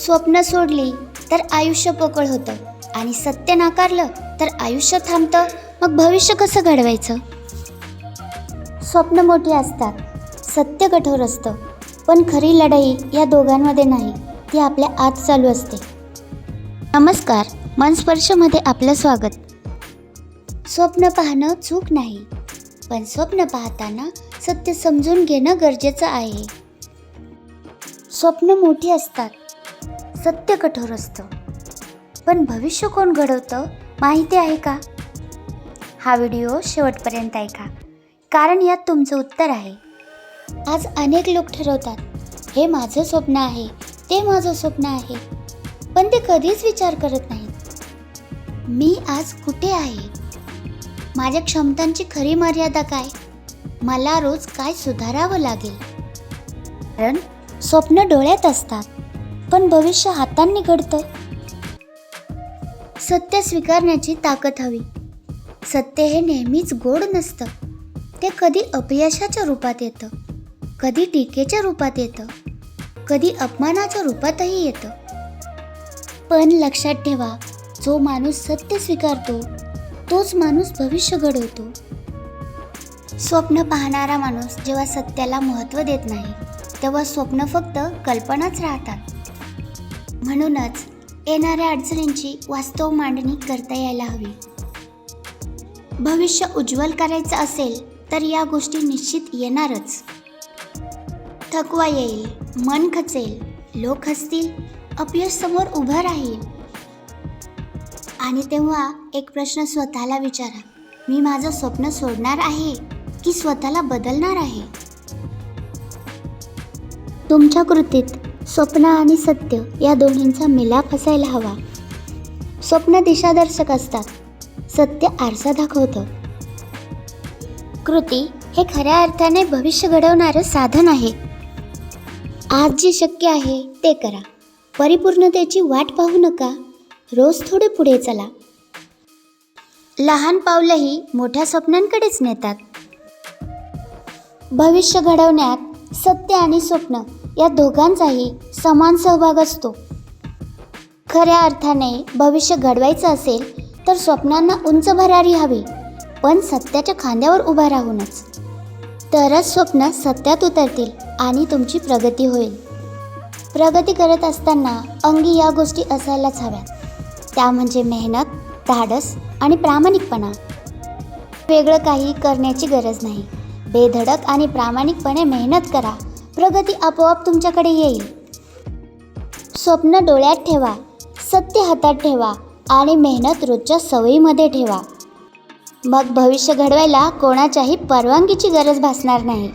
स्वप्न सोडली तर आयुष्य पोकळ होतं आणि सत्य नाकारलं तर आयुष्य थांबतं. मग भविष्य कसं घडवायचं? स्वप्न मोठी असतात, सत्य कठोर असतं, पण खरी लढाई या दोघांमध्ये नाही, ती आपल्या आत चालू असते. नमस्कार, मनस्पर्शमध्ये आपलं स्वागत. स्वप्न पाहणं चूक नाही, पण स्वप्न पाहताना सत्य समजून घेणं गरजेचं आहे. स्वप्न मोठी असतात, सत्य कठोर असतं, पण भविष्य कोण घडवतं माहिती आहे का? हा व्हिडिओ शेवटपर्यंत ऐका, कारण यात तुमचं उत्तर आहे. आज अनेक लोक ठरवतात, हे माझं स्वप्न आहे, ते माझं स्वप्न आहे, पण ते कधीच विचार करत नाहीत, मी आज कुठे आहे, माझ्या क्षमतांची खरी मर्यादा काय, मला रोज काय सुधारावं लागेल. कारण स्वप्न डोळ्यात असतात, पण भविष्य हातांनी घडतं. सत्य स्वीकारण्याची ताकद हवी. सत्य हे नेहमीच गोड नसतं, ते कधी अपयशाच्या रूपात येतं, कधी टीकेच्या रूपात येतं, कधी अपमानाच्या रूपातही येतं. पण लक्षात ठेवा, जो माणूस सत्य स्वीकारतो तोच माणूस भविष्य घडवतो. स्वप्न पाहणारा माणूस जेव्हा सत्याला महत्त्व देत नाही, तेव्हा स्वप्न फक्त कल्पनाच राहतात. म्हणूनच येणाऱ्या अडचणींची वास्तव मांडणी करता यायला हवी. भविष्य उज्ज्वल करायचं असेल तर या गोष्टी निश्चित येणारच. थकवा येईल, मन खचेल, लोक हसतील, अपयश समोर उभं राहील. आणि तेव्हा एक प्रश्न स्वतःला विचारा, मी माझं स्वप्न सोडणार आहे की स्वतःला बदलणार आहे? तुमच्या कृतीत स्वप्न आणि सत्य या दोन्हींचा मिलाप असायला हवा. स्वप्न दिशादर्शक असतात, सत्य आरसा दाखवतं. कृती हे खऱ्या अर्थाने भविष्य घडवणारं साधन आहे. आज जे शक्य आहे ते करा, परिपूर्णतेची वाट पाहू नका, रोज थोडे पुढे चला. लहान पावलंही मोठ्या स्वप्नांकडेच नेतात. भविष्य घडवण्यात सत्य आणि स्वप्न या दोघांचाही समान सहभाग असतो. खऱ्या अर्थाने भविष्य घडवायचं असेल तर स्वप्नांना उंच भरारी हवी, पण सत्याच्या खांद्यावर उभा राहूनच. तरच स्वप्न सत्यात उतरतील आणि तुमची प्रगती होईल. प्रगती करत असताना अंगी या गोष्टी असायलाच हव्यात, त्या म्हणजे मेहनत, धाडस आणि प्रामाणिकपणा. वेगळं काही करण्याची गरज नाही. बेधडक आणि प्रामाणिकपणे मेहनत करा, प्रगती आपोआप तुमच्याकडे येईल. स्वप्न डोळ्यात ठेवा, सत्य हातात ठेवा आणि मेहनत रोजच्या सवयीमध्ये ठेवा. मग भविष्य घडवायला कोणाच्याही परवानगीची गरज भासणार नाही.